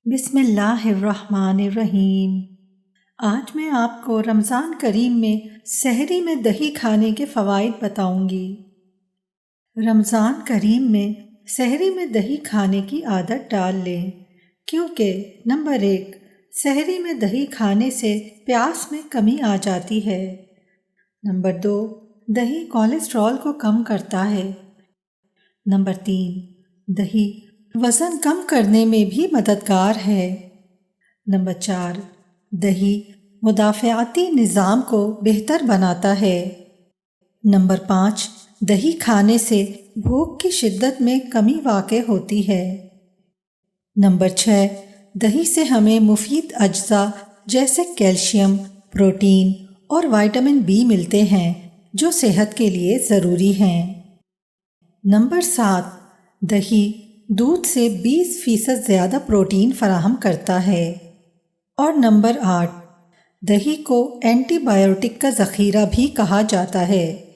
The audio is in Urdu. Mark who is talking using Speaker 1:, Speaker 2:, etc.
Speaker 1: بسم اللہ الرحمن الرحیم۔ آج میں آپ کو رمضان کریم میں سحری میں دہی کھانے کے فوائد بتاؤں گی۔ رمضان کریم میں سحری میں دہی کھانے کی عادت ڈال لیں، کیونکہ نمبر 1، سحری میں دہی کھانے سے پیاس میں کمی آ جاتی ہے۔ نمبر 2، دہی کولیسٹرول کو کم کرتا ہے۔ نمبر 3، دہی وزن کم کرنے میں بھی مددگار ہے۔ نمبر 4، دہی مدافعتی نظام کو بہتر بناتا ہے۔ نمبر 5، دہی کھانے سے بھوک کی شدت میں کمی واقع ہوتی ہے۔ نمبر 6، دہی سے ہمیں مفید اجزاء جیسے کیلشیم، پروٹین اور وٹامن بی ملتے ہیں جو صحت کے لیے ضروری ہیں۔ نمبر 7، دہی دودھ سے 20% زیادہ پروٹین فراہم کرتا ہے۔ اور نمبر 8، دہی کو اینٹی بائیوٹک کا ذخیرہ بھی کہا جاتا ہے۔